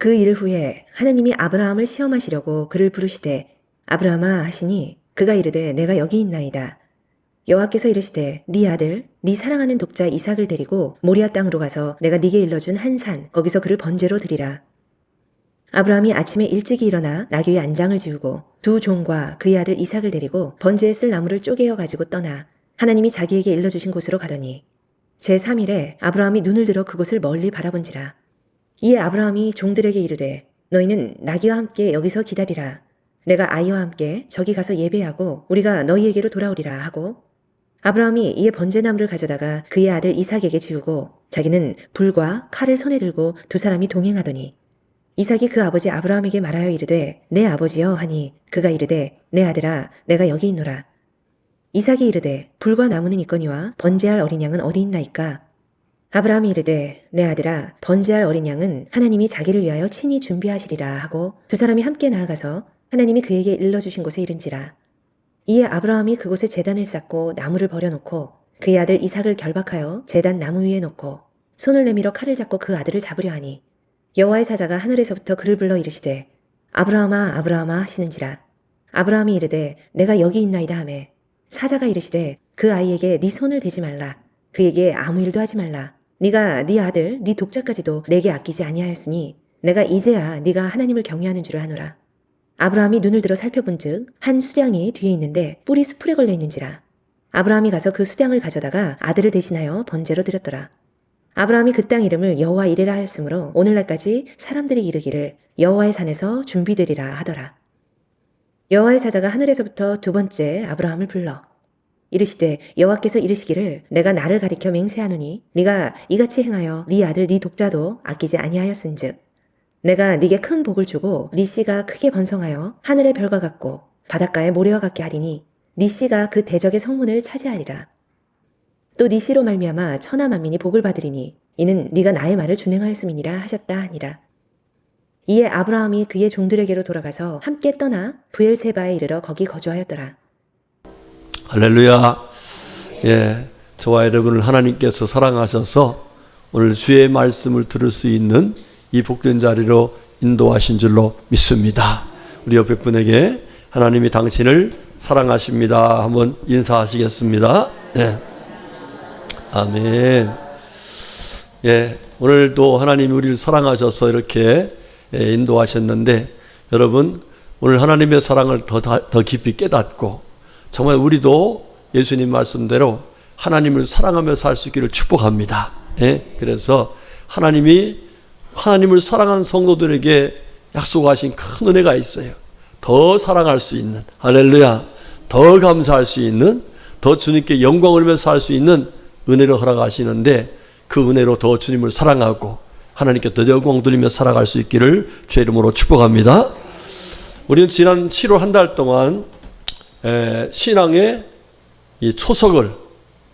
그 일 후에 하나님이 아브라함을 시험하시려고 그를 부르시되 아브라함아 하시니 그가 이르되 내가 여기 있나이다. 여호와께서 이르시되 네 아들 네 사랑하는 독자 이삭을 데리고 모리아 땅으로 가서 내가 네게 일러준 한 산 거기서 그를 번제로 드리라. 아브라함이 아침에 일찍이 일어나 나귀의 안장을 지우고 두 종과 그의 아들 이삭을 데리고 번제에 쓸 나무를 쪼개어 가지고 떠나 하나님이 자기에게 일러주신 곳으로 가더니 제3일에 아브라함이 눈을 들어 그곳을 멀리 바라본지라. 이에 아브라함이 종들에게 이르되 너희는 나귀와 함께 여기서 기다리라. 내가 아이와 함께 저기 가서 예배하고 우리가 너희에게로 돌아오리라 하고 아브라함이 이에 번제나무를 가져다가 그의 아들 이삭에게 지우고 자기는 불과 칼을 손에 들고 두 사람이 동행하더니 이삭이 그 아버지 아브라함에게 말하여 이르되 내 아버지여 하니 그가 이르되 내 아들아 내가 여기 있노라. 이삭이 이르되 불과 나무는 있거니와 번제할 어린 양은 어디 있나이까? 아브라함이 이르되 내 아들아 번제할 어린 양은 하나님이 자기를 위하여 친히 준비하시리라 하고 두 사람이 함께 나아가서 하나님이 그에게 일러주신 곳에 이른지라. 이에 아브라함이 그곳에 제단을 쌓고 나무를 버려놓고 그의 아들 이삭을 결박하여 제단 나무 위에 놓고 손을 내밀어 칼을 잡고 그 아들을 잡으려 하니 여호와의 사자가 하늘에서부터 그를 불러 이르시되 아브라함아 아브라함아 하시는지라. 아브라함이 이르되 내가 여기 있나이다 하매 사자가 이르시되 그 아이에게 네 손을 대지 말라. 그에게 아무 일도 하지 말라. 네가 네 아들 네 독자까지도 내게 아끼지 아니하였으니 내가 이제야 네가 하나님을 경외하는 줄을 아노라. 아브라함이 눈을 들어 살펴본즉 한 수량이 뒤에 있는데 뿔이 수풀에 걸려 있는지라. 아브라함이 가서 그 수량을 가져다가 아들을 대신하여 번제로 드렸더라. 아브라함이 그 땅 이름을 여호와 이레라 하였으므로 오늘날까지 사람들이 이르기를 여호와의 산에서 준비되리라 하더라. 여호와의 사자가 하늘에서부터 두 번째 아브라함을 불러 이르시되 여호와께서 이르시기를 내가 나를 가리켜 맹세하노니 네가 이같이 행하여 네 아들 네 독자도 아끼지 아니하였은즉 내가 네게 큰 복을 주고 네 씨가 크게 번성하여 하늘의 별과 같고 바닷가의 모래와 같게 하리니 네 씨가 그 대적의 성문을 차지하리라. 또 네 씨로 말미암아 천하 만민이 복을 받으리니 이는 네가 나의 말을 준행하였음이니라 하셨다 하니라. 이에 아브라함이 그의 종들에게로 돌아가서 함께 떠나 브엘세바에 이르러 거기 거주하였더라. 할렐루야. 예, 저와 여러분을 하나님께서 사랑하셔서 오늘 주의 말씀을 들을 수 있는 이 복된 자리로 인도하신 줄로 믿습니다. 우리 옆에 분에게 하나님이 당신을 사랑하십니다. 한번 인사하시겠습니다. 네. 아멘. 예, 오늘도 하나님이 우리를 사랑하셔서 이렇게 인도하셨는데 여러분 오늘 하나님의 사랑을 더 깊이 깨닫고 정말 우리도 예수님 말씀대로 하나님을 사랑하며 살 수 있기를 축복합니다. 예? 그래서 하나님을 사랑하는 성도들에게 약속하신 큰 은혜가 있어요. 더 사랑할 수 있는, 할렐루야, 더 감사할 수 있는, 더 주님께 영광을 위해 살 수 있는 은혜를 허락하시는데 그 은혜로 더 주님을 사랑하고 하나님께 더 영광 돌리며 살아갈 수 있기를 주의 이름으로 축복합니다. 우리는 지난 7월 한 달 동안 신앙의 이 초석을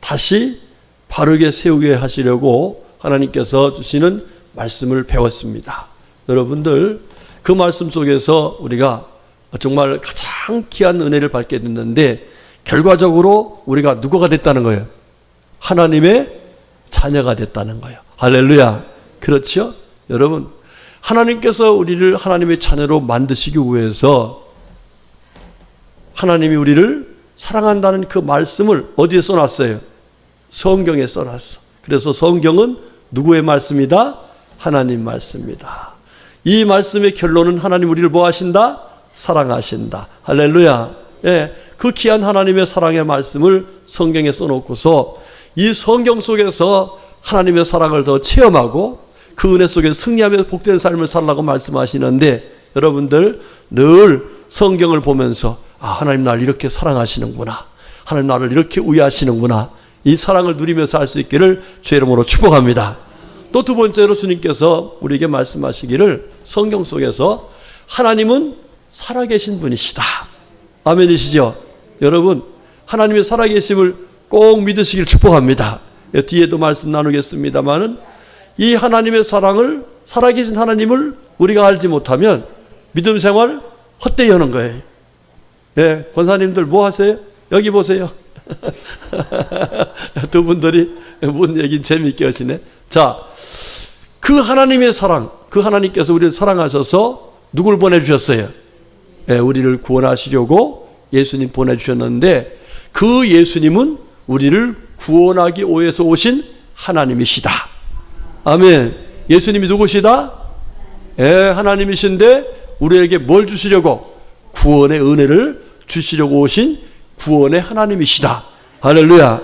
다시 바르게 세우게 하시려고 하나님께서 주시는 말씀을 배웠습니다. 여러분들 그 말씀 속에서 우리가 정말 가장 귀한 은혜를 받게 됐는데 결과적으로 우리가 누구가 됐다는 거예요? 하나님의 자녀가 됐다는 거예요. 할렐루야. 그렇죠? 여러분 하나님께서 우리를 하나님의 자녀로 만드시기 위해서 하나님이 우리를 사랑한다는 그 말씀을 어디에 써놨어요? 성경에 써놨어. 그래서 성경은 누구의 말씀이다? 하나님 말씀이다. 이 말씀의 결론은 하나님 우리를 뭐 하신다? 사랑하신다. 할렐루야. 예, 그 귀한 하나님의 사랑의 말씀을 성경에 써놓고서 이 성경 속에서 하나님의 사랑을 더 체험하고 그 은혜 속에 승리하며 복된 삶을 살라고 말씀하시는데 여러분들 늘 성경을 보면서 하나님 나를 이렇게 사랑하시는구나. 하나님 나를 이렇게 우애하시는구나. 이 사랑을 누리면서 할 수 있기를 주의 이름으로 축복합니다. 또 두 번째로 주님께서 우리에게 말씀하시기를 성경 속에서 하나님은 살아계신 분이시다. 아멘이시죠? 여러분 하나님의 살아계심을 꼭 믿으시길 축복합니다. 뒤에도 말씀 나누겠습니다마는 이 하나님의 사랑을 살아계신 하나님을 우리가 알지 못하면 믿음 생활 헛되이 하는 거예요. 예, 권사님들 뭐 하세요? 여기 보세요. 두 분들이 뭔 얘기는 재미있게 하시네. 자, 그 하나님의 사랑, 그 하나님께서 우리를 사랑하셔서 누굴 보내주셨어요? 우리를 구원하시려고 예수님 보내주셨는데 그 예수님은 우리를 구원하기 위해서 오신 하나님이시다. 아멘. 예수님이 누구시다? 하나님이신데 우리에게 뭘 주시려고? 구원의 은혜를 주시려고 오신 구원의 하나님이시다. 할렐루야.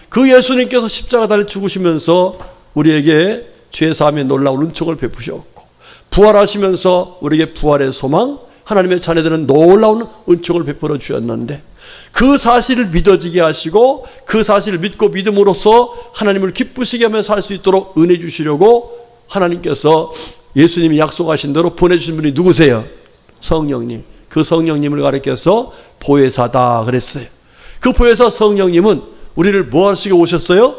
그 예수님께서 십자가 달려 죽으시면서 우리에게 죄사함의 놀라운 은총을 베푸셨고 부활하시면서 우리에게 부활의 소망, 하나님의 자녀들은 놀라운 은총을 베풀어 주셨는데 그 사실을 믿어지게 하시고 그 사실을 믿고 믿음으로써 하나님을 기쁘시게 하며 살 수 있도록 은혜 주시려고 하나님께서 예수님이 약속하신 대로 보내주신 분이 누구세요? 성령님. 그 성령님을 가리켜서 보혜사다 그랬어요. 그 보혜사 성령님은 우리를 뭐 하시고 오셨어요?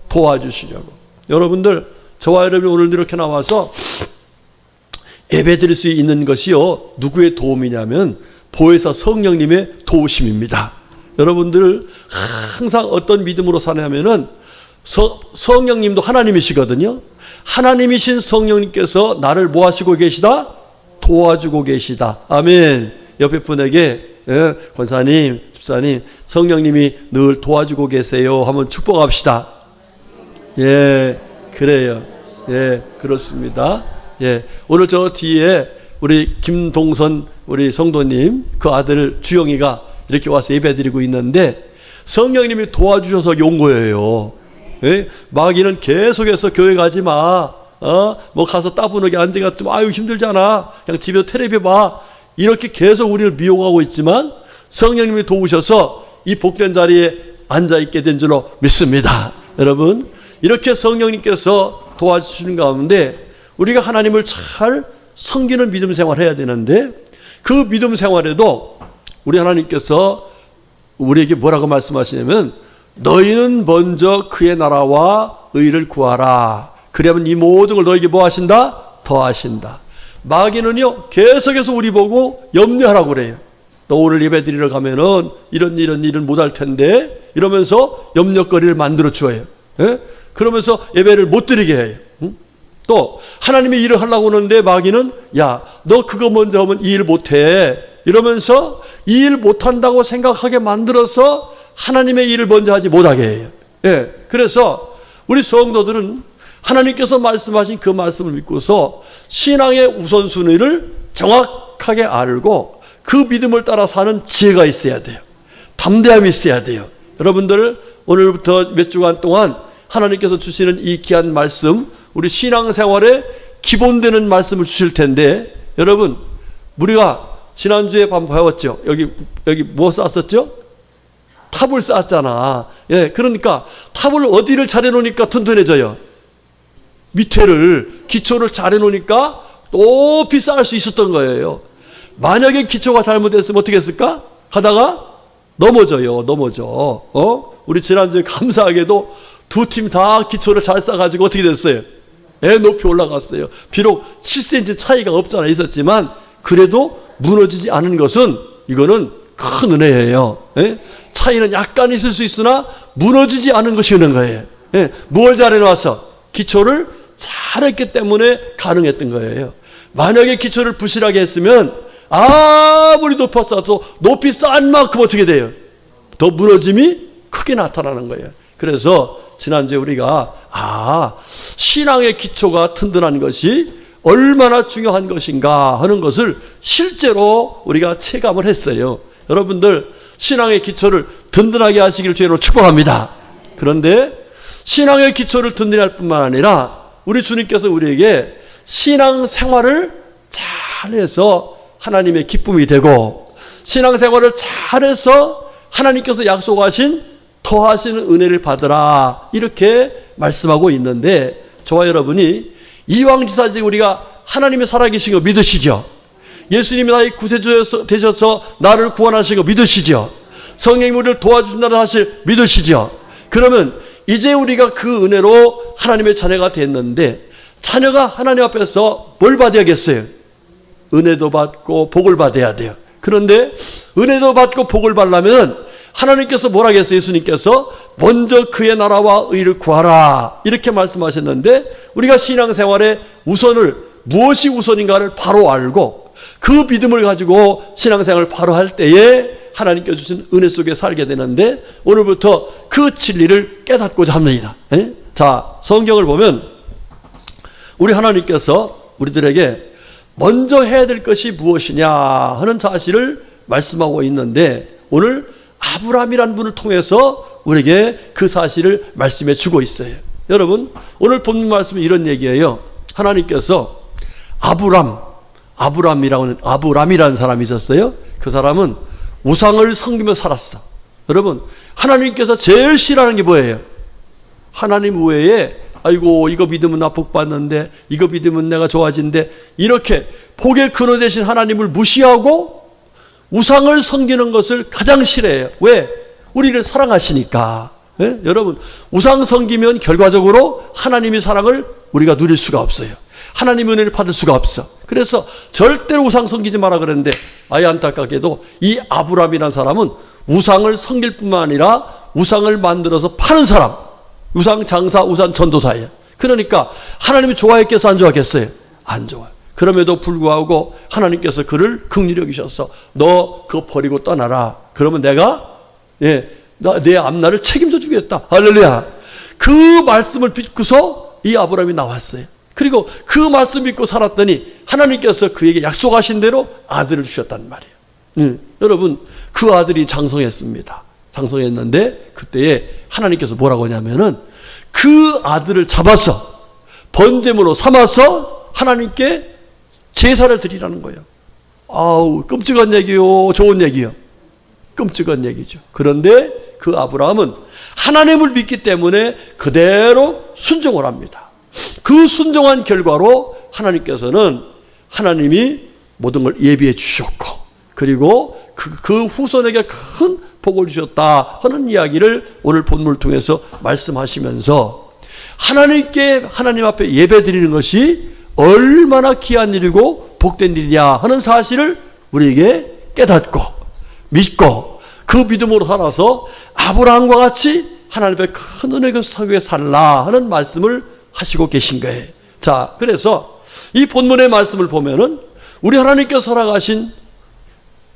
도와주시려고. 여러분들, 저와 여러분이 오늘 이렇게 나와서 예배 드릴 수 있는 것이요, 누구의 도움이냐면 보혜사 성령님의 도우심입니다. 여러분들 항상 어떤 믿음으로 사냐면은 성령님도 하나님이시거든요. 하나님이신 성령님께서 나를 뭐 하시고 계시다? 도와주고 계시다. 아멘. 옆에 분에게 권사님, 집사님, 성령님이 늘 도와주고 계세요 하면 축복합시다. 예, 그래요. 예, 그렇습니다. 예, 오늘 저 뒤에 우리 김동선 우리 성도님 그 아들 주영이가 이렇게 와서 예배드리고 있는데 성령님이 도와주셔서 온 거예요. 예? 마귀는 계속해서 교회 가지 마. 뭐 가서 따분하게 앉아가 좀 아유 힘들잖아. 그냥 집에서 텔레비 봐. 이렇게 계속 우리를 미혹하고 있지만 성령님이 도우셔서 이 복된 자리에 앉아 있게 된 줄로 믿습니다. 여러분, 이렇게 성령님께서 도와주시는 가운데 우리가 하나님을 잘 섬기는 믿음 생활을 해야 되는데 그 믿음 생활에도 우리 하나님께서 우리에게 뭐라고 말씀하시냐면 너희는 먼저 그의 나라와 의를 구하라. 그러면 이 모든 걸 너에게 뭐 하신다? 더하신다. 마귀는요 계속해서 우리 보고 염려하라고 그래요. 너 오늘 예배 드리러 가면은 이런 일을 못할 텐데 이러면서 염려거리를 만들어 주어요. 예? 그러면서 예배를 못 드리게 해요. 또 하나님의 일을 하려고 하는데 마귀는 야, 너 그거 먼저 하면 이 일 못해 이러면서 이 일 못한다고 생각하게 만들어서 하나님의 일을 먼저 하지 못하게 해요. 예, 그래서 우리 성도들은 하나님께서 말씀하신 그 말씀을 믿고서 신앙의 우선순위를 정확하게 알고 그 믿음을 따라 사는 지혜가 있어야 돼요. 담대함이 있어야 돼요. 여러분들 오늘부터 몇 주간 동안 하나님께서 주시는 이 귀한 말씀, 우리 신앙생활에 기본되는 말씀을 주실 텐데 여러분, 우리가 지난주에 배웠죠. 여기 뭐 쌓았었죠? 탑을 쌓았잖아. 예, 그러니까 탑을 어디를 잘 해놓으니까 튼튼해져요? 밑에를, 기초를 잘 해놓으니까 높이 쌓을 수 있었던 거예요. 만약에 기초가 잘못됐으면 어떻게 했을까? 가다가 넘어져. 우리 지난주에 감사하게도 두 팀 다 기초를 잘 쌓아가지고 어떻게 됐어요? 높이 올라갔어요. 비록 7cm 차이가 없잖아 있었지만 그래도 무너지지 않은 것은 이거는 큰 은혜예요. 차이는 약간 있을 수 있으나 무너지지 않은 것이 있는 거예요. 뭘 잘해놔서? 기초를 잘했기 때문에 가능했던 거예요. 만약에 기초를 부실하게 했으면 아무리 높이 쌓아도 높이 쌓은 만큼 어떻게 돼요? 더 무너짐이 크게 나타나는 거예요. 그래서 지난주에 우리가 신앙의 기초가 튼튼한 것이 얼마나 중요한 것인가 하는 것을 실제로 우리가 체감을 했어요. 여러분들 신앙의 기초를 든든하게 하시기를 주님으로 축복합니다. 그런데 신앙의 기초를 든든히 할 뿐만 아니라 우리 주님께서 우리에게 신앙생활을 잘해서 하나님의 기쁨이 되고 신앙생활을 잘해서 하나님께서 약속하신 더하시는 은혜를 받으라 이렇게 말씀하고 있는데 저와 여러분이 이왕지사지 우리가 하나님의 살아계신 거 믿으시죠? 예수님이 나의 구세주 되셔서 나를 구원하신 거 믿으시죠? 성령님 우리를 도와주신다는 사실 믿으시죠? 그러면 이제 우리가 그 은혜로 하나님의 자녀가 됐는데 자녀가 하나님 앞에서 뭘 받아야겠어요? 은혜도 받고 복을 받아야 돼요. 그런데 은혜도 받고 복을 받으려면 하나님께서 뭐라 하겠어요? 예수님께서 먼저 그의 나라와 의를 구하라 이렇게 말씀하셨는데 우리가 신앙생활에 우선을 무엇이 우선인가를 바로 알고 그 믿음을 가지고 신앙생활을 바로 할 때에 하나님께서 주신 은혜 속에 살게 되는데 오늘부터 그 진리를 깨닫고자 합니다. 자, 성경을 보면 우리 하나님께서 우리들에게 먼저 해야 될 것이 무엇이냐 하는 사실을 말씀하고 있는데 오늘 아브라함이라는 분을 통해서 우리에게 그 사실을 말씀해 주고 있어요. 여러분, 오늘 본문 말씀은 이런 얘기예요. 하나님께서 아브라함이라는 사람이 있었어요. 그 사람은 우상을 섬기며 살았어. 여러분, 하나님께서 제일 싫어하는 게 뭐예요? 하나님 외에 아이고 이거 믿으면 나 복 받는데, 이거 믿으면 내가 좋아진대, 이렇게 복의 근원 되신 하나님을 무시하고 우상을 섬기는 것을 가장 싫어해요. 왜? 우리를 사랑하시니까. 예? 여러분, 우상 섬기면 결과적으로 하나님의 사랑을 우리가 누릴 수가 없어요. 하나님의 은혜를 받을 수가 없어. 그래서 절대로 우상 섬기지 마라 그랬는데, 아예 안타깝게도 이 아브라함이라는 사람은 우상을 섬길 뿐만 아니라 우상을 만들어서 파는 사람, 우상 장사, 우상 전도사예요. 그러니까 하나님이 좋아했겠어, 안 좋아했겠어요? 안 좋아요. 그럼에도 불구하고 하나님께서 그를 긍휼히 여기셔서 너 그거 버리고 떠나라. 그러면 내가 내 앞날을 책임져 주겠다. 할렐루야. 그 말씀을 믿고서 이 아브라함이 나왔어요. 그리고 그 말씀 믿고 살았더니 하나님께서 그에게 약속하신 대로 아들을 주셨단 말이에요. 여러분, 그 아들이 장성했습니다. 장성했는데 그때에 하나님께서 뭐라고 하냐면은 그 아들을 잡아서 번제물로 삼아서 하나님께 제사를 드리라는 거예요. 아우, 끔찍한 얘기요, 좋은 얘기요? 끔찍한 얘기죠. 그런데 그 아브라함은 하나님을 믿기 때문에 그대로 순종을 합니다. 그 순종한 결과로 하나님께서는 하나님이 모든 걸 예비해 주셨고, 그리고 그 후손에게 큰 복을 주셨다 하는 이야기를 오늘 본문을 통해서 말씀하시면서 하나님 앞에 예배 드리는 것이 얼마나 귀한 일이고 복된 일이냐 하는 사실을 우리에게 깨닫고 믿고 그 믿음으로 살아서 아브라함과 같이 하나님 앞에 큰 은혜의 속에 살라 하는 말씀을 하시고 계신 거예요. 자, 그래서 이 본문의 말씀을 보면은 우리 하나님께서 살아가신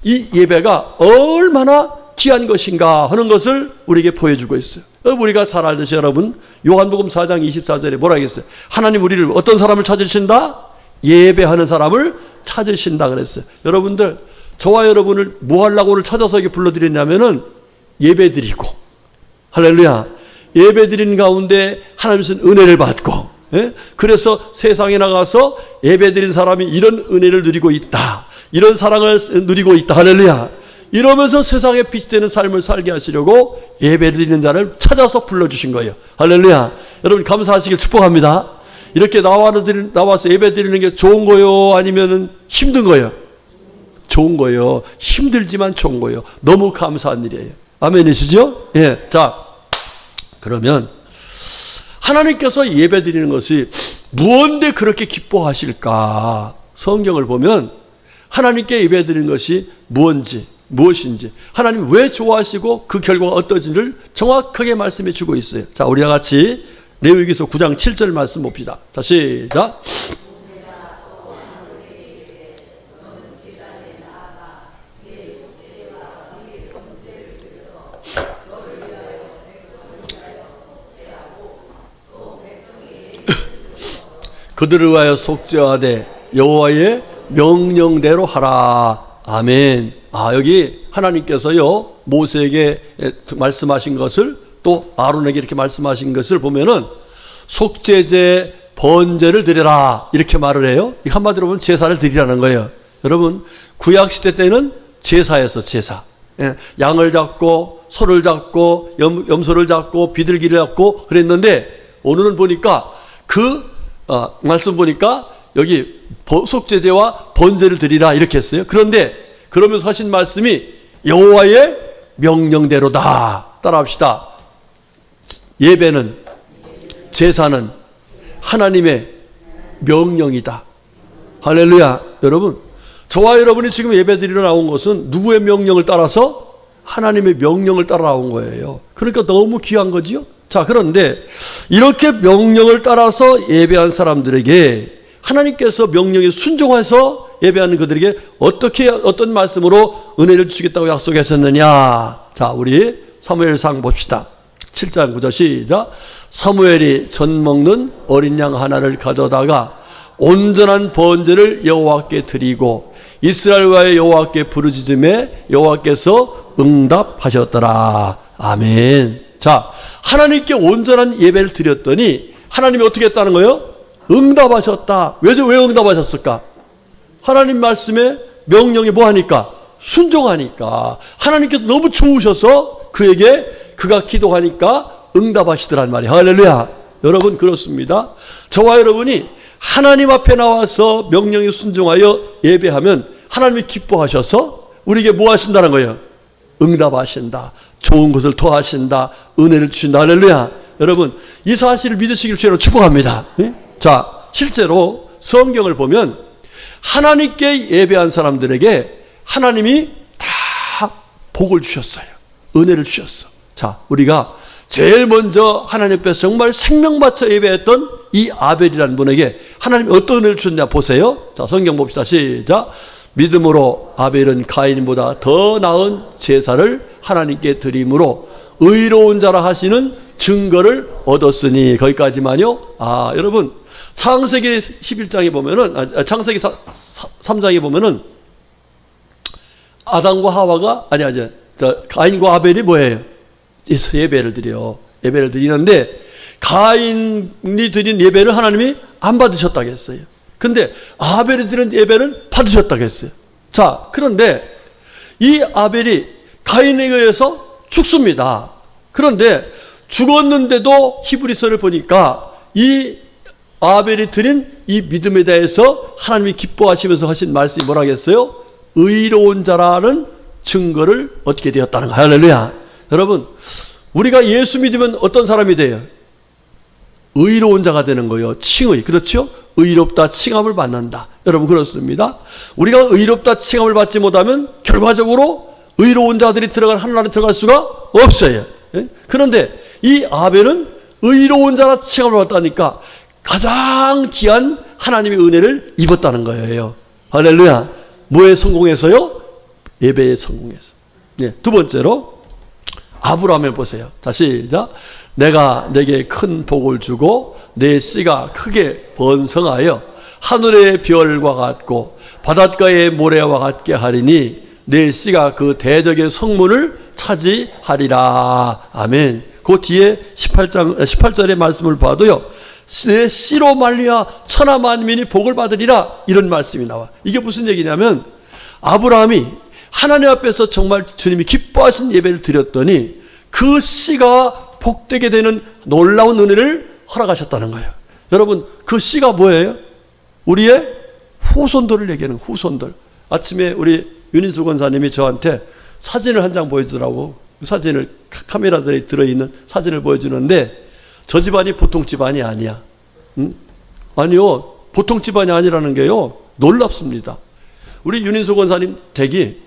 이 예배가 얼마나 귀한 것인가 하는 것을 우리에게 보여주고 있어요. 우리가 잘 알듯이 여러분, 요한복음 4장 24절에 뭐라 했어요? 하나님 우리를 어떤 사람을 찾으신다? 예배하는 사람을 찾으신다 그랬어요. 여러분들, 저와 여러분을 뭐 하려고 오늘 찾아서 이렇게 불러드렸냐면은 예배 드리고, 할렐루야, 예배 드리는 가운데 하나님 주신 은혜를 받고, 그래서 세상에 나가서 예배 드린 사람이 이런 은혜를 누리고 있다, 이런 사랑을 누리고 있다, 할렐루야, 이러면서 세상에 빛이 되는 삶을 살게 하시려고 예배 드리는 자를 찾아서 불러주신 거예요. 할렐루야. 여러분 감사하시길 축복합니다. 이렇게 나와서 예배 드리는 게 좋은 거요, 아니면 힘든 거예요? 좋은 거예요. 힘들지만 좋은 거예요. 너무 감사한 일이에요. 아멘이시죠? 예. 자, 그러면 하나님께서 예배 드리는 것이 무언데 그렇게 기뻐하실까? 성경을 보면 하나님께 예배 드리는 것이 무엇인지, 하나님 왜 좋아하시고 그 결과가 어떠지를 정확하게 말씀해 주고 있어요. 자, 우리와 같이 레위기서 9장 7절 말씀 봅시다. 자, 시작. 그들을 위하여 속죄하되 여호와의 명령대로 하라. 아멘. 여기 하나님께서요, 모세에게 말씀하신 것을 또 아론에게 이렇게 말씀하신 것을 보면은 속죄제, 번제를 드려라 이렇게 말을 해요. 한마디로 보면 제사를 드리라는 거예요. 여러분, 구약시대 때는 제사에서 제사. 양을 잡고 소를 잡고 염소를 잡고 비둘기를 잡고 그랬는데 오늘은 보니까 말씀 보니까 여기 속죄제와 번제를 드리라 이렇게 했어요. 그런데 그러면서 하신 말씀이 여호와의 명령대로다. 따라합시다. 예배는, 제사는 하나님의 명령이다. 할렐루야. 여러분, 저와 여러분이 지금 예배 드리러 나온 것은 누구의 명령을 따라서? 하나님의 명령을 따라 나온 거예요. 그러니까 너무 귀한 거지요. 자, 그런데 이렇게 명령을 따라서 예배한 사람들에게 하나님께서 명령에 순종해서 예배하는 그들에게 어떤 말씀으로 은혜를 주시겠다고 약속하셨느냐. 자, 우리 사무엘상 봅시다. 7장 9절 시작. 사무엘이 전 먹는 어린 양 하나를 가져다가 온전한 번제를 여호와께 드리고 이스라엘과의 여호와께 부르짖음에 여호와께서 응답하셨더라. 아멘. 자, 하나님께 온전한 예배를 드렸더니 하나님이 어떻게 했다는 거예요? 응답하셨다. 왜 응답하셨을까? 하나님 말씀에 명령에 뭐 하니까? 순종하니까. 하나님께서 너무 좋으셔서 그가 기도하니까 응답하시더란 말이에요. 할렐루야. 여러분, 그렇습니다. 저와 여러분이 하나님 앞에 나와서 명령에 순종하여 예배하면 하나님이 기뻐하셔서 우리에게 뭐 하신다는 거예요? 응답하신다. 좋은 것을 더하신다. 은혜를 주신다. 할렐루야. 여러분, 이 사실을 믿으시길 주로 축복합니다. 자, 실제로 성경을 보면 하나님께 예배한 사람들에게 하나님이 다 복을 주셨어요. 은혜를 주셨어. 자, 우리가 제일 먼저 하나님 앞에서 정말 생명 바쳐 예배했던 이 아벨이라는 분에게 하나님이 어떤 은혜를 주셨냐 보세요. 자, 성경 봅시다. 시작. 믿음으로 아벨은 가인보다 더 나은 제사를 하나님께 드림으로 의로운 자라 하시는 증거를 얻었으니. 거기까지만요. 아, 여러분, 창세기 11장에 보면은, 창세기 3장에 보면은 아담과 하와가 가인과 아벨이 뭐예요? 예배를 드리는데 가인이 드린 예배를 하나님이 안 받으셨다고 했어요. 근데 아벨이 드린 예배는 받으셨다고 했어요. 자, 그런데 이 아벨이 가인에 의해서 죽습니다. 그런데 죽었는데도 히브리서를 보니까 이 아벨이 드린 이 믿음에 대해서 하나님이 기뻐하시면서 하신 말씀이 뭐라고 했어요? 의로운 자라는 증거를 얻게 되었다는 거예요. 할렐루야. 여러분, 우리가 예수 믿으면 어떤 사람이 돼요? 의로운 자가 되는 거예요. 칭의. 그렇죠? 의롭다 칭함을 받는다. 여러분, 그렇습니다. 우리가 의롭다 칭함을 받지 못하면 결과적으로 의로운 자들이 하늘나라에 들어갈 수가 없어요. 그런데 이 아벨은 의로운 자라 칭함을 받다니까 가장 귀한 하나님의 은혜를 입었다는 거예요. 할렐루야. 뭐에 성공해서요? 예배에 성공해서. 두 번째로 아브라함을 보세요. 자, 시작. 내가 내게 큰 복을 주고 내 씨가 크게 번성하여 하늘의 별과 같고 바닷가의 모래와 같게 하리니 내 씨가 그 대적의 성문을 차지하리라. 아멘. 그 뒤에 18절의 말씀을 봐도요. 내 씨로 말미암아 천하 만민이 복을 받으리라. 이런 말씀이 나와. 이게 무슨 얘기냐면 아브라함이 하나님 앞에서 정말 주님이 기뻐하신 예배를 드렸더니 그 씨가 복되게 되는 놀라운 은혜를 허락하셨다는 거예요. 여러분, 그 씨가 뭐예요? 우리의 후손들을 얘기하는 후손들. 아침에 우리 윤인수 권사님이 저한테 사진을 한 장 보여주더라고. 사진을 카메라들이 들어있는 사진을 보여주는데 저 집안이 보통 집안이 아니야. 응? 아니요. 보통 집안이 아니라는 게요. 놀랍습니다. 우리 윤인수 권사님 댁이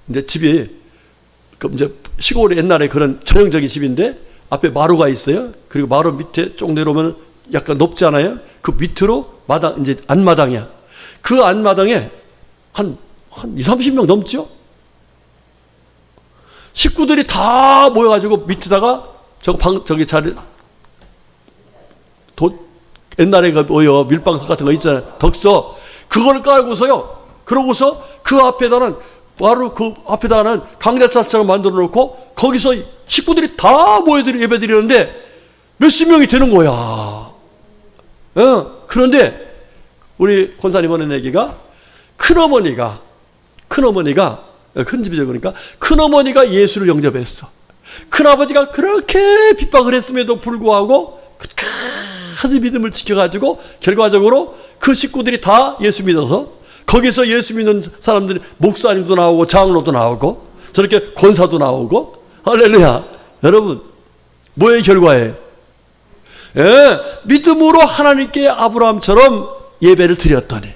이제 집이 이제 시골에 옛날에 그런 전형적인 집인데 앞에 마루가 있어요. 그리고 마루 밑에 쭉 내려오면 약간 높지 않아요? 그 밑으로 마당, 이제 안마당이야. 그 안마당에 한 20-30명 넘죠? 식구들이 다 모여가지고 밑에다가 저기 자리, 옛날에 뭐요, 밀방석 같은 거 있잖아요. 덕서. 그걸 깔고서요. 그러고서 그 앞에다는 바로 그 앞에다는 강대사처럼 만들어 놓고 거기서 식구들이 다 모여들이 예배 드리는데 몇십 명이 되는 거야. 그런데 우리 권사님 하는 얘기가 큰어머니가 큰 집이죠. 그러니까 큰어머니가 예수를 영접했어. 큰아버지가 그렇게 핍박을 했음에도 불구하고 끝까지 믿음을 지켜가지고 결과적으로 그 식구들이 다 예수 믿어서 거기서 예수 믿는 사람들이 목사님도 나오고 장로도 나오고 저렇게 권사도 나오고. 할렐루야. 여러분, 뭐의 결과예요? 믿음으로 하나님께 아브라함처럼 예배를 드렸더니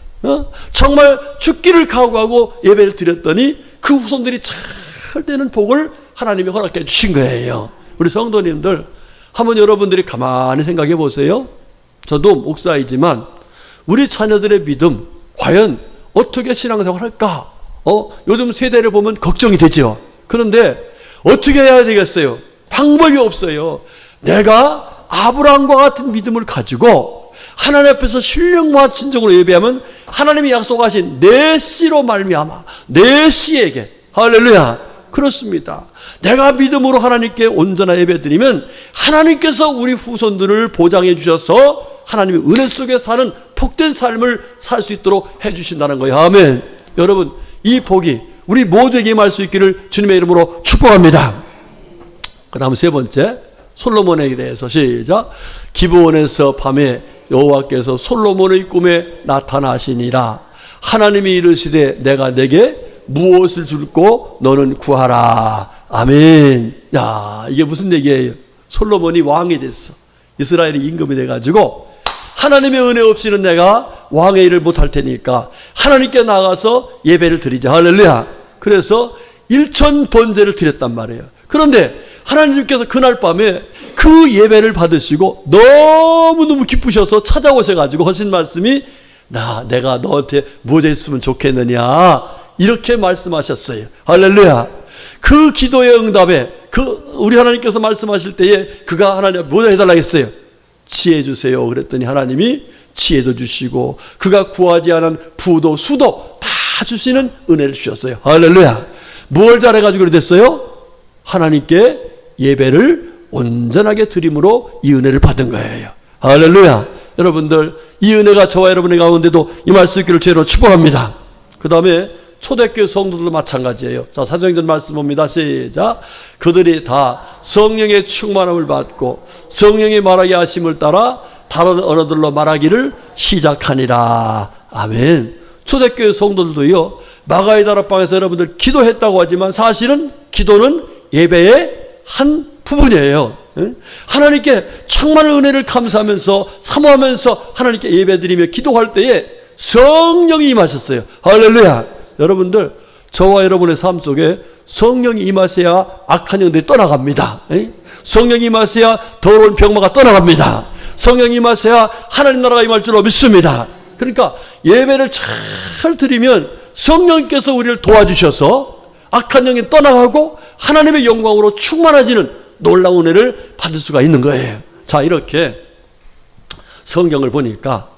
정말 죽기를 각오하고 예배를 드렸더니 그 후손들이 잘 되는 복을 하나님이 허락해 주신 거예요. 우리 성도님들, 한번 여러분들이 가만히 생각해 보세요. 저도 목사이지만 우리 자녀들의 믿음 과연 어떻게 신앙생활 할까? 요즘 세대를 보면 걱정이 되죠. 그런데 어떻게 해야 되겠어요? 방법이 없어요. 내가 아브라함과 같은 믿음을 가지고 하나님 앞에서 신령과 진정으로 예배하면 하나님이 약속하신 내 씨로 말미암아 내 씨에게, 할렐루야, 그렇습니다. 내가 믿음으로 하나님께 온전한 예배드리면 하나님께서 우리 후손들을 보장해 주셔서 하나님의 은혜 속에 사는 복된 삶을 살 수 있도록 해주신다는 거예요. 아멘. 여러분, 이 복이 우리 모두에게 임할 수 있기를 주님의 이름으로 축복합니다. 그 다음 세 번째, 솔로몬에 대해서 시작. 기브온에서 밤에 여호와께서 솔로몬의 꿈에 나타나시니라. 하나님이 이르시되 내가 내게 무엇을 줄고 너는 구하라. 아멘. 야, 이게 무슨 얘기예요? 솔로몬이 왕이 됐어. 이스라엘이 임금이 돼가지고 하나님의 은혜 없이는 내가 왕의 일을 못할 테니까 하나님께 나가서 예배를 드리자. 할렐루야. 그래서 1천 번제를 드렸단 말이에요. 그런데 하나님께서 그날 밤에 그 예배를 받으시고 너무너무 기쁘셔서 찾아오셔가지고 하신 말씀이 내가 너한테 뭐 했으면 좋겠느냐 이렇게 말씀하셨어요. 할렐루야. 그 기도의 응답에 우리 하나님께서 말씀하실 때에 그가 하나님 뭐 해달라고 했어요? 지혜 주세요. 그랬더니 하나님이 지혜도 주시고 그가 구하지 않은 부도 수도 다 주시는 은혜를 주셨어요. 할렐루야. 뭘 잘해가지고 그래 됐어요? 하나님께 예배를 온전하게 드림으로 이 은혜를 받은 거예요. 할렐루야. 여러분들, 이 은혜가 저와 여러분의 가운데도 임할 수 있기를 주로 축복합니다. 그 다음에 초대교회 성도들도 마찬가지예요. 자, 사도행전 말씀 봅니다. 시작. 그들이 다 성령의 충만함을 받고 성령의 말하게 하심을 따라 다른 언어들로 말하기를 시작하니라. 아멘. 초대교회 성도들도요, 마가의 다락방에서 여러분들 기도했다고 하지만 사실은 기도는 예배의 한 부분이에요. 하나님께 정말 은혜를 감사하면서 사모하면서 하나님께 예배드리며 기도할 때에 성령이 임하셨어요. 할렐루야. 여러분들, 저와 여러분의 삶 속에 성령이 임하셔야 악한 영들이 떠나갑니다. 성령이 임하셔야 더러운 병마가 떠나갑니다. 성령이 임하셔야 하나님 나라가 임할 줄로 믿습니다. 그러니까 예배를 잘 드리면 성령께서 우리를 도와주셔서 악한 영이 떠나가고 하나님의 영광으로 충만해지는 놀라운 은혜를 받을 수가 있는 거예요. 자, 이렇게 성경을 보니까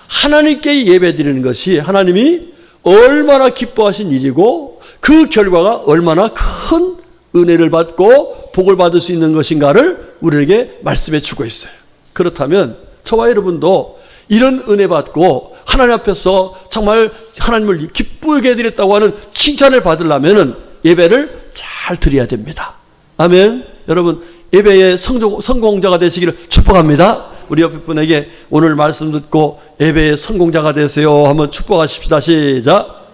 하나님께 예배드리는 것이 하나님이 얼마나 기뻐하신 일이고 그 결과가 얼마나 큰 은혜를 받고 복을 받을 수 있는 것인가를 우리에게 말씀해 주고 있어요. 그렇다면 저와 여러분도 이런 은혜 받고 하나님 앞에서 정말 하나님을 기쁘게 해드렸다고 하는 칭찬을 받으려면 예배를 잘 드려야 됩니다. 아멘. 여러분, 예배의 성공자가 되시기를 축복합니다. 우리 옆에 분에게 오늘 말씀 듣고 예배의 성공자가 되세요 한번 축복하십시다. 시작.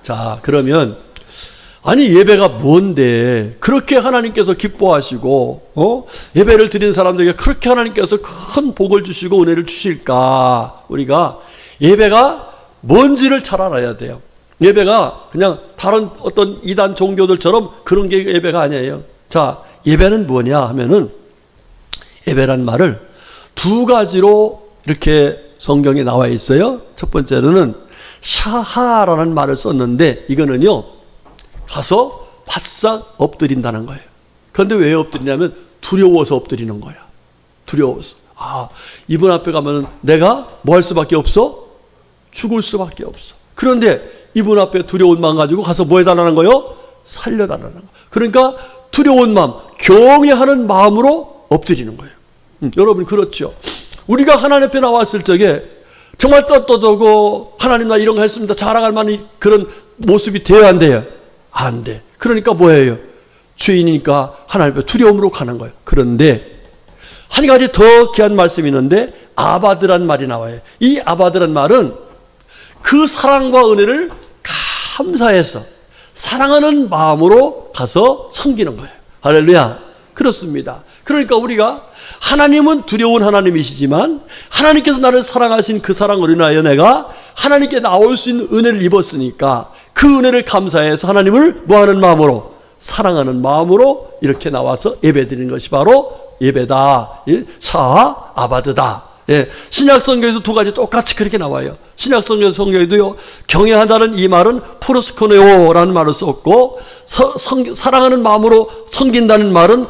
자, 그러면 아니 예배가 뭔데 그렇게 하나님께서 기뻐하시고 예배를 드린 사람들에게 그렇게 하나님께서 큰 복을 주시고 은혜를 주실까? 우리가 예배가 뭔지를 잘 알아야 돼요. 예배가 그냥 다른 어떤 이단 종교들처럼 그런 게 예배가 아니에요. 자, 예배는 뭐냐 하면은 예배란 말을 두 가지로 이렇게 성경에 나와 있어요. 첫 번째로는 샤하라는 말을 썼는데 이거는요, 가서 바싹 엎드린다는 거예요. 그런데 왜 엎드리냐면 두려워서 엎드리는 거야. 두려워서. 이분 앞에 가면 내가 뭐 할 수밖에 없어? 죽을 수밖에 없어. 그런데 이분 앞에 두려운 마음 가지고 가서 뭐 해달라는 거요? 살려달라는 거. 그러니까 두려운 마음, 경외하는 마음으로 엎드리는 거예요. 여러분, 그렇죠. 우리가 하나님 앞에 나왔을 적에 정말 떳떳하고 하나님 나 이런 거 했습니다 자랑할 만한 그런 모습이 돼야 안 돼요? 안 돼. 그러니까 뭐예요? 죄인이니까 하나님 앞에 두려움으로 가는 거예요. 그런데 한 가지 더 귀한 말씀이 있는데 아바드란 말이 나와요. 이 아바드란 말은 그 사랑과 은혜를 감사해서 사랑하는 마음으로 가서 섬기는 거예요. 할렐루야. 그렇습니다. 그러니까 우리가 하나님은 두려운 하나님이시지만 하나님께서 나를 사랑하신 그 사랑을 인하여 내가 하나님께 나올 수 있는 은혜를 입었으니까 그 은혜를 감사해서 하나님을 뭐하는 마음으로? 사랑하는 마음으로 이렇게 나와서 예배드리는 것이 바로 예배다. 예? 샤하 아바드다. 예. 신약 성경에도 두 가지 똑같이 그렇게 나와요. 신약 성경에도요, 경외한다는 이 말은 프로스코네오라는 말을 썼고, 사랑하는 마음으로 섬긴다는 말은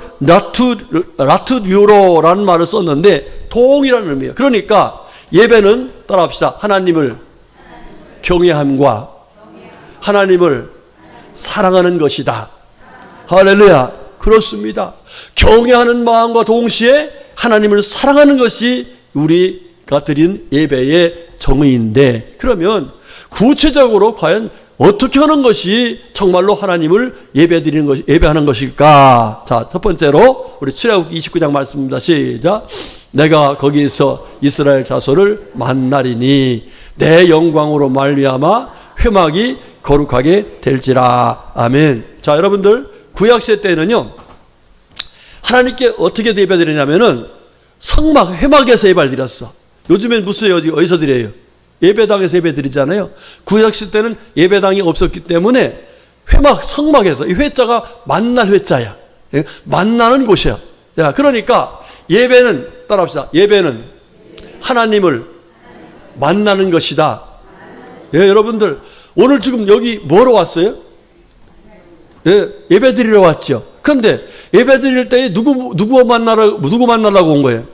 라투류로라는 말을 썼는데, 동일한 의미예요. 그러니까 예배는 따라합시다. 하나님을 경외함과 하나님을 사랑하는 것이다. 할렐루야. 그렇습니다. 경외하는 마음과 동시에 하나님을 사랑하는 것이 우리가 드린 예배의 정의인데, 그러면 구체적으로 과연 어떻게 하는 것이 정말로 하나님을 예배하는 것일까? 자, 첫 번째로 우리 출애굽기 29장 말씀입니다. 시작. 내가 거기서 이스라엘 자손을 만나리니 내 영광으로 말미암아 회막이 거룩하게 될지라. 아멘. 자, 여러분들 구약시대 때는요, 하나님께 어떻게 예배드리냐면은 성막, 회막에서 예배를 드렸어. 요즘엔 무슨 어디서 드려요? 예배당에서 예배 드리잖아요. 구약시대 때는 예배당이 없었기 때문에 회막, 성막에서, 이 회자가 만날 회자야. 만나는 곳이야. 야, 그러니까 예배는, 따라합시다. 예배는 하나님을 만나는 것이다. 예, 여러분들 오늘 지금 여기 뭐로 왔어요? 예, 예배 드리러 왔죠. 그런데 예배 드릴 때 누구 만나려고 온 거예요?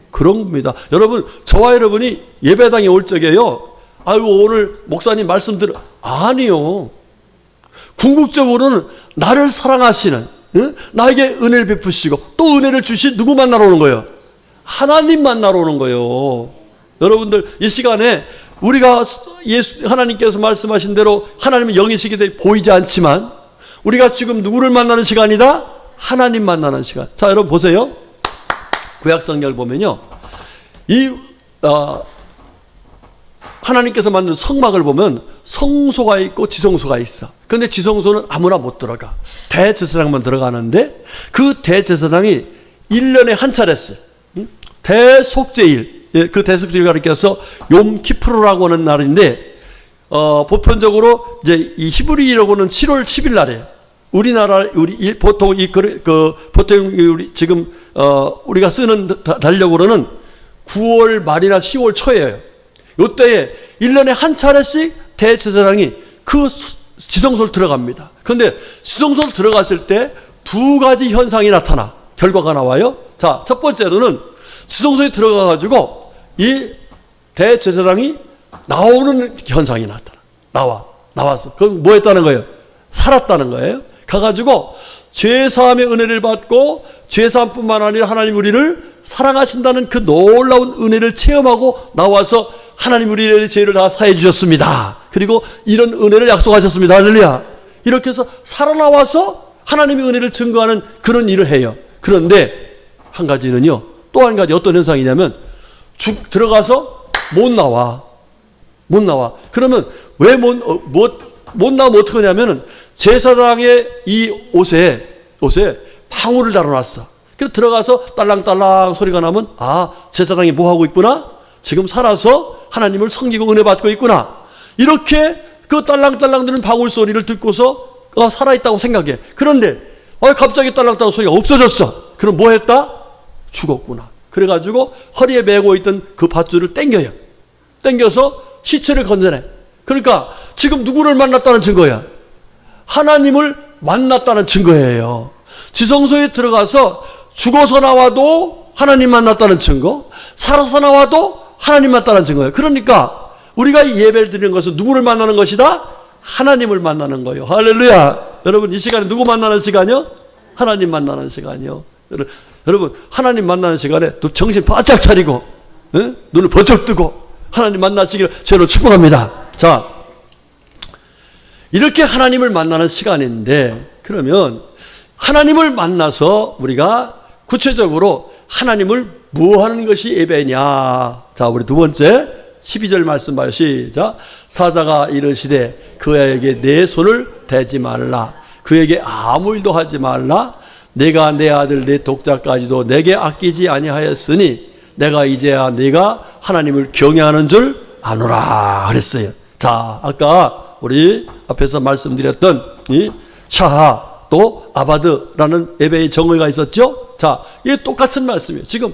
그런 겁니다. 여러분, 저와 여러분이 예배당에 올 적에요, 아이고 오늘 목사님 말씀 들어, 아니요. 궁극적으로는 나를 사랑하시는, 나에게 은혜를 베푸시고 또 은혜를 주신 누구 만나러 오는 거예요? 하나님 만나러 오는 거예요. 여러분들 이 시간에 우리가 하나님께서 말씀하신 대로 하나님은 영이시기 때문에 보이지 않지만 우리가 지금 누구를 만나는 시간이다? 하나님 만나는 시간. 자, 여러분 보세요. 구약 성경을 보면요, 하나님께서 만든 성막을 보면 성소가 있고 지성소가 있어. 그런데 지성소는 아무나 못 들어가. 대제사장만 들어가는데 그 대제사장이 1년에 한 차례씩 대속죄일, 그 대속죄일 가리켜서 욤키프르라고 하는 날인데, 보편적으로 이제 이 히브리라고는 7월 10일 날이에요. 우리나라 보통 보통 우리 지금 우리가 쓰는 달력으로는 9월 말이나 10월 초예요. 이때에 1년에 한 차례씩 대제사장이 그 지성소를 들어갑니다. 그런데 지성소를 들어갔을 때 두 가지 현상이 나타나, 결과가 나와요. 자, 첫 번째로는 지성소에 들어가 가지고 이 대제사장이 나오는 현상이 나타나. 나왔어. 그럼 뭐 했다는 거예요? 살았다는 거예요. 가가지고 죄사함의 은혜를 받고 죄사함뿐만 아니라 하나님 우리를 사랑하신다는 그 놀라운 은혜를 체험하고 나와서 하나님 우리의 죄를 다 사해 주셨습니다. 그리고 이런 은혜를 약속하셨습니다. 할렐루야. 이렇게 해서 살아나와서 하나님의 은혜를 증거하는 그런 일을 해요. 그런데 한 가지는요, 또 한 가지 어떤 현상이냐면 들어가서 못 나와. 그러면 왜 못 나오면 어떻게 하냐면은 제사장의 이 옷에 방울을 달아놨어. 그래서 들어가서 딸랑딸랑 소리가 나면, 아, 제사장이 뭐 하고 있구나? 지금 살아서 하나님을 섬기고 은혜 받고 있구나. 이렇게 그 딸랑딸랑 드는 방울 소리를 듣고서 살아있다고 생각해. 그런데 갑자기 딸랑딸랑 소리가 없어졌어. 그럼 뭐 했다? 죽었구나. 그래가지고 허리에 메고 있던 그 밧줄을 당겨서 시체를 건져내. 그러니까 지금 누구를 만났다는 증거야? 하나님을 만났다는 증거예요. 지성소에 들어가서 죽어서 나와도 하나님 만났다는 증거, 살아서 나와도 하나님 만났다는 증거예요. 그러니까 우리가 이 예배를 드리는 것은 누구를 만나는 것이다? 하나님을 만나는 거예요. 할렐루야. 여러분, 이 시간에 누구 만나는 시간이요? 하나님 만나는 시간이요. 여러분, 하나님 만나는 시간에 정신 바짝 차리고, 눈을 번쩍 뜨고 하나님 만나시기를 저는 축복합니다. 자, 이렇게 하나님을 만나는 시간인데, 그러면 하나님을 만나서 우리가 구체적으로 하나님을 뭐 하는 것이 예배냐? 자, 우리 두 번째 12절 말씀 봐요. 시작. 사자가 이르시되 그에게 내 손을 대지 말라. 그에게 아무 일도 하지 말라. 내가 내 아들 내 독자까지도 내게 아끼지 아니하였으니 내가 이제야 네가 하나님을 경외하는 줄 아노라 그랬어요. 자, 아까 우리 앞에서 말씀드렸던 이 샤하 또 아바드라는 예배의 정의가 있었죠. 자, 이게 똑같은 말씀이에요. 지금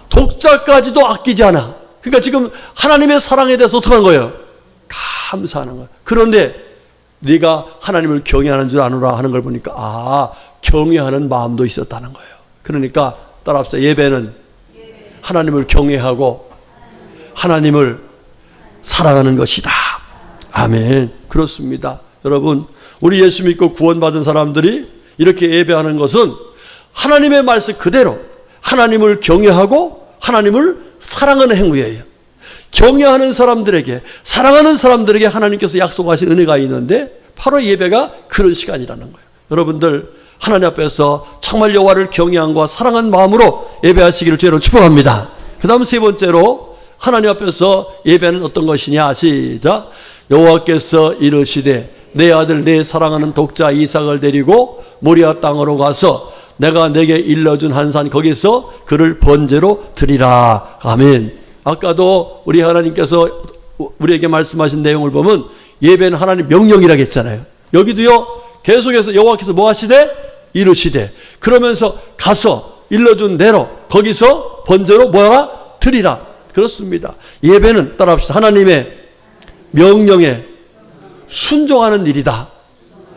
독자까지도 아끼지 않아. 그러니까 지금 하나님의 사랑에 대해서 어떻게 한 거예요? 감사하는 거예요. 그런데 네가 하나님을 경외하는 줄 아노라 하는 걸 보니까 경외하는 마음도 있었다는 거예요. 그러니까 따라합시다. 예배는 하나님을 경외하고 하나님을 사랑하는 것이다. 아멘. 그렇습니다. 여러분, 우리 예수 믿고 구원받은 사람들이 이렇게 예배하는 것은 하나님의 말씀 그대로 하나님을 경외하고 하나님을 사랑하는 행위예요. 경외하는 사람들에게, 사랑하는 사람들에게 하나님께서 약속하신 은혜가 있는데 바로 예배가 그런 시간이라는 거예요. 여러분들 하나님 앞에서 정말 여호와를 경외함과 사랑하는 마음으로 예배하시기를 주로 축복합니다. 그 다음 세 번째로 하나님 앞에서 예배는 어떤 것이냐. 시작. 여호와께서 이르시되 내 아들 내 사랑하는 독자 이삭을 데리고 모리아 땅으로 가서 내가 내게 일러준 한 산 거기서 그를 번제로 드리라. 아멘. 아까도 우리 하나님께서 우리에게 말씀하신 내용을 보면 예배는 하나님 명령이라고 했잖아요. 여기도요 계속해서 여호와께서 뭐 하시되 이르시되 그러면서 가서 일러준 대로 거기서 번제로 뭐라 드리라. 그렇습니다. 예배는 따라합시다. 하나님의 명령에 순종하는 일이다.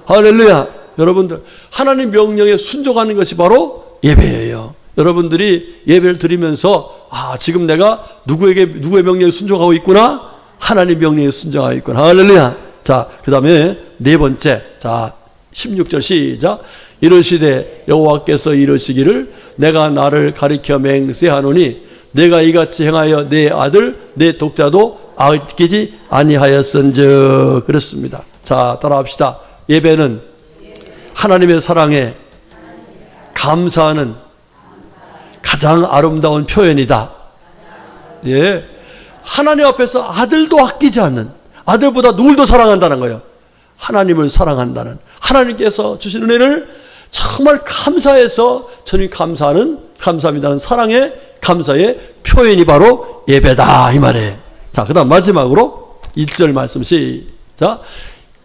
할렐루야. 여러분들 하나님 명령에 순종하는 것이 바로 예배예요. 여러분들이 예배를 드리면서 지금 내가 누구의 명령에 순종하고 있구나. 하나님 명령에 순종하고 있구나. 할렐루야. 자, 그 다음에 네 번째. 자, 16절 시작. 이르시되 여호와께서 이르시기를 내가 나를 가리켜 맹세하노니 내가 이같이 행하여 내 아들 내 독자도 아끼지 아니하였은즉. 그렇습니다. 자, 따라합시다. 예배는 하나님의 사랑에 감사하는 가장 아름다운 표현이다. 예, 하나님 앞에서 아들도 아끼지 않는, 아들보다 누굴 더 사랑한다는 거예요. 하나님을 사랑한다는, 하나님께서 주신 은혜를 정말 감사해서 전히 감사합니다는 사랑의 감사의 표현이 바로 예배다 이 말이에요. 자, 그 다음 마지막으로 1절 말씀 시작.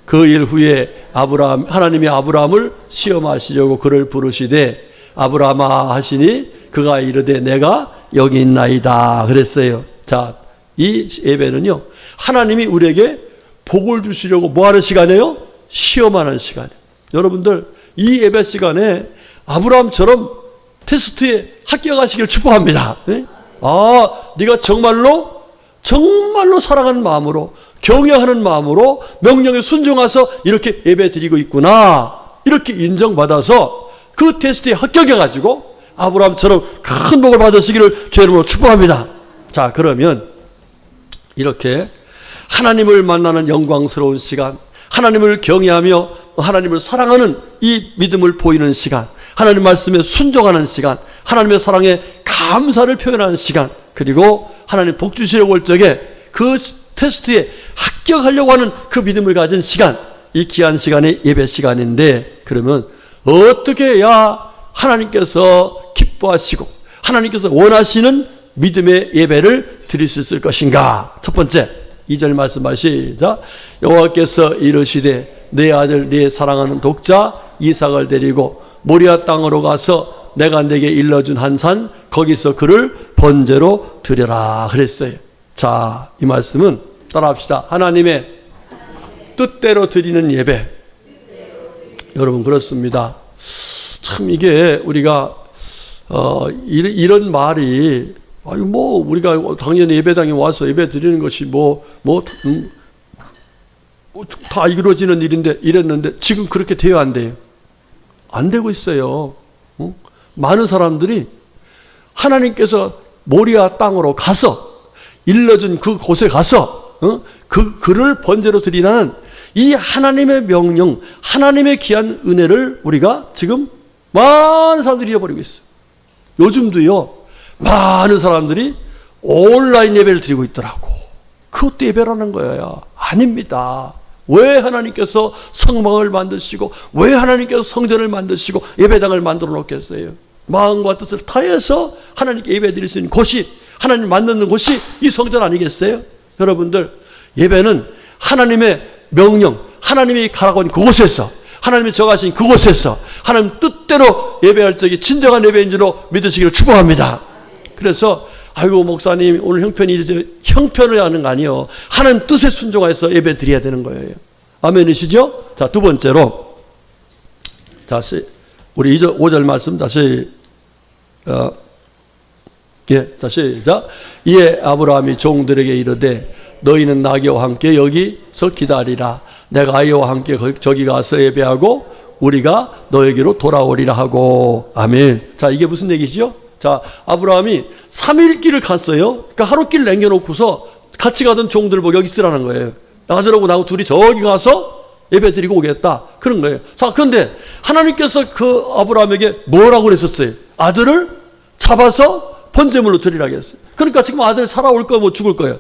그 일 후에 하나님이 아브라함을 시험하시려고 그를 부르시되 아브라함아 하시니 그가 이르되 내가 여기 있나이다 그랬어요. 자, 이 예배는요 하나님이 우리에게 복을 주시려고 뭐 하는 시간이에요? 시험하는 시간이에요. 여러분들 이 예배 시간에 아브라함처럼 테스트에 합격하시길 축복합니다. 네? 네가 정말로 사랑하는 마음으로 경외하는 마음으로 명령에 순종해서 이렇게 예배 드리고 있구나. 이렇게 인정받아서 그 테스트에 합격해가지고 아브라함처럼 큰 복을 받으시기를 주의 이름으로 축복합니다. 자, 그러면 이렇게 하나님을 만나는 영광스러운 시간, 하나님을 경외하며 하나님을 사랑하는 이 믿음을 보이는 시간, 하나님 말씀에 순종하는 시간, 하나님의 사랑에 감사를 표현하는 시간, 그리고 하나님 복 주시려고 할 적에 그 테스트에 합격하려고 하는 그 믿음을 가진 시간, 이 귀한 시간이 예배 시간인데, 그러면 어떻게 해야 하나님께서 기뻐하시고 하나님께서 원하시는 믿음의 예배를 드릴 수 있을 것인가? 첫 번째 2절 말씀 시작. 여호와께서 이르시되 내 아들 내 사랑하는 독자 이삭을 데리고 모리아 땅으로 가서 내가 내게 일러준 한 산 거기서 그를 번제로 드려라 그랬어요. 자, 이 말씀은 따라합시다. 하나님의 뜻대로 드리는 예배. 여러분 그렇습니다. 참 이게 우리가 이런 말이 우리가 당연히 예배당에 와서 예배 드리는 것이 다 이루어지는 일인데 이랬는데 지금 그렇게 돼야 안 돼요. 안 되고 있어요. 많은 사람들이 하나님께서 모리아 땅으로 가서 일러준 그 곳에 가서 그를 번제로 드리라는 이 하나님의 명령, 하나님의 귀한 은혜를 우리가 지금 많은 사람들이 잃어버리고 있어요. 요즘도요 많은 사람들이 온라인 예배를 드리고 있더라고. 그것도 예배라는 거예요. 아닙니다. 왜 하나님께서 성막을 만드시고 왜 하나님께서 성전을 만드시고 예배당을 만들어 놓겠어요? 마음과 뜻을 다해서 하나님께 예배 드릴 수 있는 곳이, 하나님 만드는 곳이 이 성전 아니겠어요? 여러분들, 예배는 하나님의 명령, 하나님이 가라고 한 그곳에서 하나님이 정하신 그곳에서 하나님 뜻대로 예배할 적이 진정한 예배인 줄로 믿으시기를 축복합니다. 그래서 아이고 목사님 오늘 형편이 이제 형편을 하는 거 아니에요. 하나님 뜻에 순종해서 예배 드려야 되는 거예요. 아멘이시죠? 자, 두 번째로 다시 우리 5절 말씀 다시 다시 시작. 이에 아브라함이 종들에게 이르되 너희는 나귀와 함께 여기서 기다리라. 내가 아이와 함께 저기 가서 예배하고 우리가 너에게로 돌아오리라 하고. 아멘. 자, 이게 무슨 얘기죠? 자, 아브라함이 3일 길을 갔어요. 그러니까 하루 길 남겨놓고서 같이 가던 종들 보고 여기 있으라는 거예요. 아들하고 나하고 둘이 저기 가서 예배 드리고 오겠다. 그런 거예요. 자, 그런데 하나님께서 그 아브라함에게 뭐라고 그랬었어요? 아들을 잡아서 번제물로 드리라고 했어요. 그러니까 지금 아들 살아올 거야, 뭐 죽을 거예요?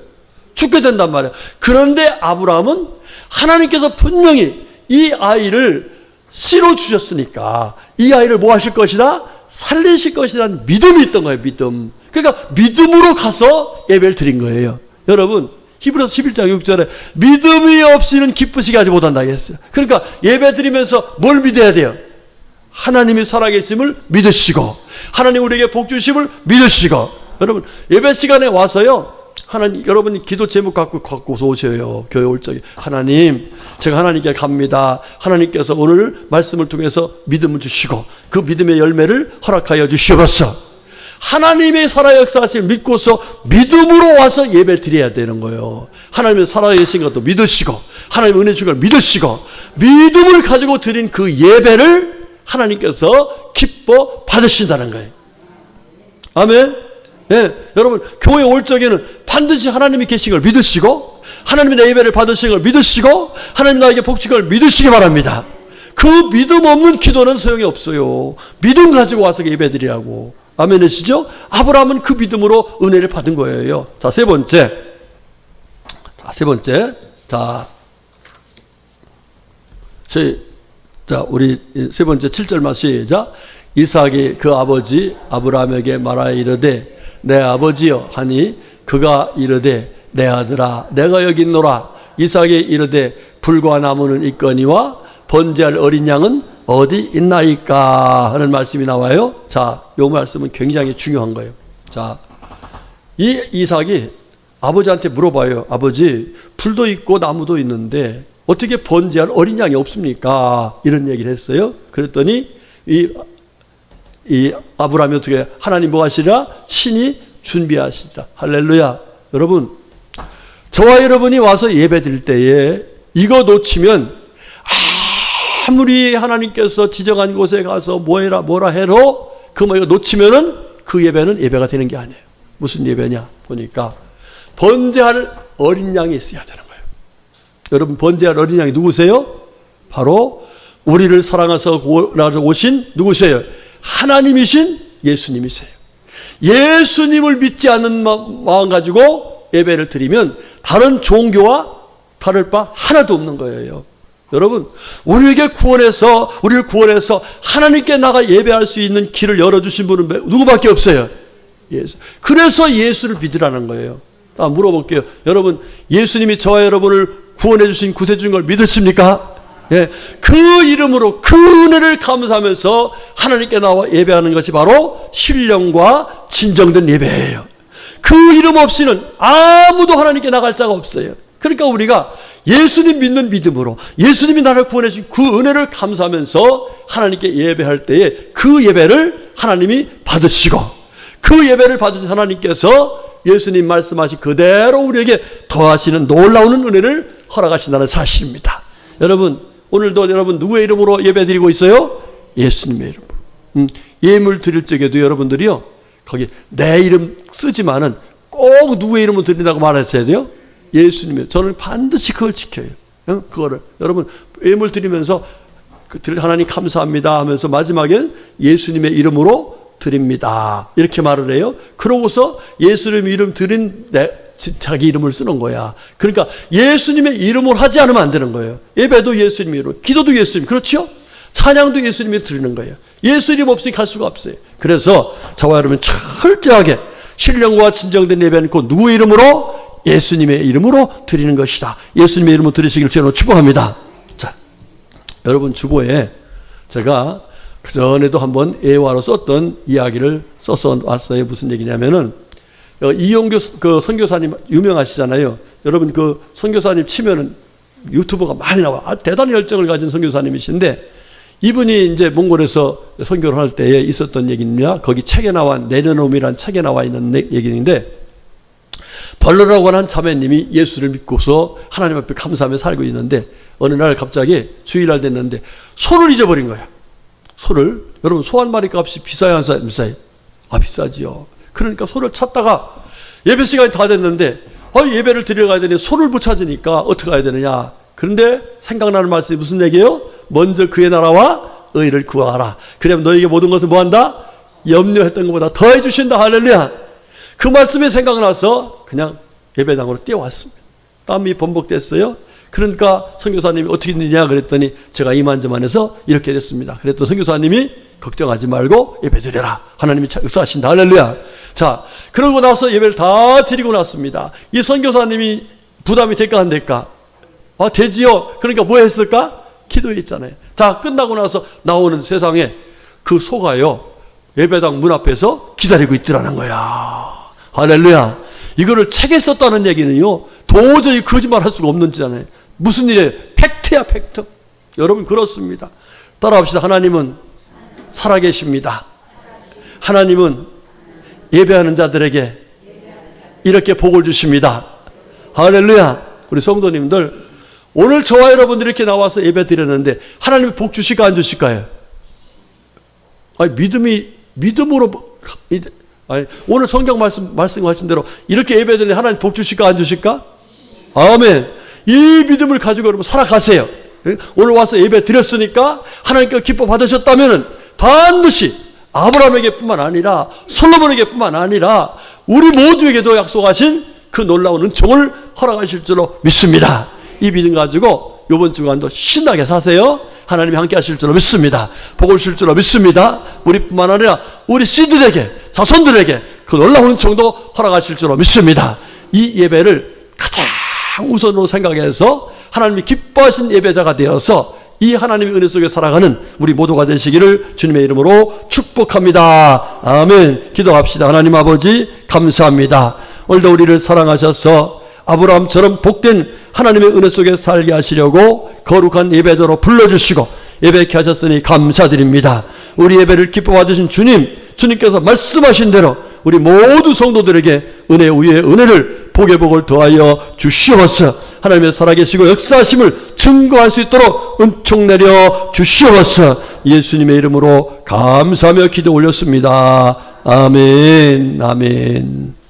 죽게 된단 말이에요. 그런데 아브라함은 하나님께서 분명히 이 아이를 씨로 주셨으니까 이 아이를 뭐 하실 것이다? 살리실 것이라는 믿음이 있던 거예요. 믿음. 그러니까 믿음으로 가서 예배를 드린 거예요. 여러분 히브리서 11장 6절에 믿음이 없이는 기쁘시게 하지 못한다 했어요. 그러니까 예배 드리면서 뭘 믿어야 돼요? 하나님이 살아계심을 믿으시고 하나님 우리에게 복 주심을 믿으시고. 여러분 예배 시간에 와서요, 하나님, 여러분이 기도 제목 갖고서 오셔요. 교회 올 적에. 하나님, 제가 하나님께 갑니다. 하나님께서 오늘 말씀을 통해서 믿음을 주시고 그 믿음의 열매를 허락하여 주시옵소서. 하나님의 살아 역사하심을 믿고서 믿음으로 와서 예배 드려야 되는 거예요. 하나님의 살아계신 것도 믿으시고 하나님의 은혜 주신 걸 믿으시고 믿음을 가지고 드린 그 예배를 하나님께서 기뻐 받으신다는 거예요. 아멘. 예, 여러분 교회 올 적에는 반드시 하나님이 계신 걸 믿으시고 하나님이 내 예배를 받으신 걸 믿으시고 하나님 나에게 복 주신 걸 믿으시기 바랍니다. 그 믿음 없는 기도는 소용이 없어요. 믿음 가지고 와서 예배 드리라고. 아멘이시죠? 아브라함은 그 믿음으로 은혜를 받은 거예요. 자, 세 번째. 우리 세 번째 7절만 시작. 이삭이 그 아버지 아브라함에게 말하여 이르되 내 아버지여 하니 그가 이르되 내 아들아 내가 여기 있노라. 이삭이 이르되 불과 나무는 있거니와 번제할 어린 양은 어디 있나이까 하는 말씀이 나와요. 자, 이 말씀은 굉장히 중요한 거예요. 자, 이 이삭이 아버지한테 물어봐요. 아버지, 풀도 있고 나무도 있는데 어떻게 번제할 어린 양이 없습니까? 이런 얘기를 했어요. 그랬더니 이 아브라함이 어떻게 하나님 뭐 하시리라? 신이 준비하시리라. 할렐루야. 여러분, 저와 여러분이 와서 예배 드릴 때에 이거 놓치면 아무리 하나님께서 지정한 곳에 가서 뭐라 해도 이거 놓치면은 그 예배는 예배가 되는 게 아니에요. 무슨 예배냐 보니까 번제할 어린 양이 있어야 되는 거예요. 여러분, 번제할 어린 양이 누구세요? 바로 우리를 사랑하셔서 오신 누구세요? 하나님이신 예수님이세요. 예수님을 믿지 않는 마음 가지고 예배를 드리면 다른 종교와 다를 바 하나도 없는 거예요. 여러분, 우리를 구원해서 하나님께 나가 예배할 수 있는 길을 열어주신 분은 누구밖에 없어요? 예수. 그래서 예수를 믿으라는 거예요. 물어볼게요. 여러분, 예수님이 저와 여러분을 구원해 주신 구세주인 걸 믿으십니까? 예, 그 이름으로 그 은혜를 감사하면서 하나님께 나와 예배하는 것이 바로 신령과 진정된 예배예요. 그 이름 없이는 아무도 하나님께 나갈 자가 없어요. 그러니까 우리가 예수님 믿는 믿음으로 예수님이 나를 구원해 주신 그 은혜를 감사하면서 하나님께 예배할 때에 그 예배를 하나님이 받으시고 그 예배를 받으신 하나님께서 예수님 말씀하신 그대로 우리에게 더하시는 놀라운 은혜를 허락하신다는 사실입니다. 여러분, 오늘도 여러분 누구의 이름으로 예배 드리고 있어요? 예수님의 이름으로. 예물 드릴 적에도 여러분들이요, 거기 내 이름 쓰지만은 꼭 누구의 이름으로 드린다고 말하셔야 돼요? 예수님의. 저는 반드시 그걸 지켜요. 그거를. 여러분, 예물 드리면서 하나님 감사합니다 하면서 마지막엔 예수님의 이름으로 드립니다. 이렇게 말을 해요. 그러고서 예수님의 이름 드린 자기 이름을 쓰는 거야. 그러니까 예수님의 이름으로 하지 않으면 안 되는 거예요. 예배도 예수님의 이름, 기도도 예수님, 그렇죠? 찬양도 예수님이 드리는 거예요. 예수 이름 없이 갈 수가 없어요. 그래서 저와 여러분 철저하게 신령과 진정된 예배는 그 누구의 이름으로? 예수님의 이름으로 드리는 것이다. 예수님의 이름으로 드리시길 저는 축복합니다. 자, 여러분 주보에 제가 그전에도 한번 예화로 썼던 이야기를 써서 왔어요. 무슨 얘기냐면은 이용규 그 선교사님 유명하시잖아요. 여러분 그 선교사님 치면은 유튜브가 많이 나와. 대단히 열정을 가진 선교사님이신데 이분이 이제 몽골에서 선교를 할 때에 있었던 얘기입니다. 거기 책에 나와 내려놓음이란 책에 나와 있는 얘기인데 벌로라고 하는 자매님이 예수를 믿고서 하나님 앞에 감사하며 살고 있는데 어느 날 갑자기 주일날 됐는데 소를 잊어버린 거야. 소를. 여러분 소 한 마리 값이 비싸요, 안 비싸요? 아, 비싸지요. 그러니까 소를 찾다가 예배 시간이 다 됐는데 예배를 드려가야 되니 소를 못 찾으니까 어떻게 해야 되느냐. 그런데 생각나는 말씀이 무슨 얘기예요? 먼저 그의 나라와 의를 구하라. 그러면 너에게 모든 것을 뭐한다? 염려했던 것보다 더해 주신다. 할렐루야. 그 말씀이 생각나서 그냥 예배당으로 뛰어왔습니다. 땀이 범벅됐어요. 그러니까 선교사님이 어떻게 됐냐 그랬더니 제가 이만저만해서 이렇게 됐습니다. 그랬더니 선교사님이 걱정하지 말고 예배 드려라. 하나님이 역사하신다. 할렐루야. 자, 그러고 나서 예배를 다 드리고 났습니다. 이 선교사님이 부담이 될까 안 될까? 아, 되지요. 그러니까 뭐 했을까? 기도했잖아요. 자, 끝나고 나서 나오는 세상에 그 소가요, 예배당 문 앞에서 기다리고 있더라는 거야. 할렐루야. 이거를 책에 썼다는 얘기는요, 도저히 거짓말 할 수가 없는 거잖아요. 무슨 일이에요? 팩트야, 팩트. 여러분, 그렇습니다. 따라합시다. 하나님은 살아계십니다. 하나님은 예배하는 자들에게 이렇게 복을 주십니다. 할렐루야. 우리 성도님들, 오늘 저와 여러분들이 이렇게 나와서 예배 드렸는데 하나님이 복 주실까 안 주실까요? 아니, 믿음으로 오늘 성경 말씀하신 대로 이렇게 예배 드리는데 하나님 복 주실까 안 주실까? 아멘. 이 믿음을 가지고 여러분 살아가세요. 오늘 와서 예배 드렸으니까 하나님께 기뻐 받으셨다면 반드시 아브라함에게뿐만 아니라 솔로몬에게뿐만 아니라 우리 모두에게도 약속하신 그 놀라운 은총을 허락하실 줄로 믿습니다. 이 믿음 가지고 이번 주간도 신나게 사세요. 하나님이 함께 하실 줄로 믿습니다. 복을 주실 줄로 믿습니다. 우리뿐만 아니라 우리 씨들에게, 자손들에게 그 놀라운 은총도 허락하실 줄로 믿습니다. 이 예배를 가장 우선으로 생각해서 하나님이 기뻐하신 예배자가 되어서 이 하나님의 은혜 속에 살아가는 우리 모두가 되시기를 주님의 이름으로 축복합니다. 아멘. 기도합시다. 하나님 아버지 감사합니다. 오늘도 우리를 사랑하셔서 아브라함처럼 복된 하나님의 은혜 속에 살게 하시려고 거룩한 예배자로 불러주시고 예배케 하셨으니 감사드립니다. 우리 예배를 기뻐 받으신 주님께서 말씀하신 대로 우리 모두 성도들에게 은혜 위에 은혜를 복의 복을 더하여 주시옵소서. 하나님의 살아계시고 역사하심을 증거할 수 있도록 은총 내려 주시옵소서. 예수님의 이름으로 감사하며 기도 올렸습니다. 아멘. 아멘.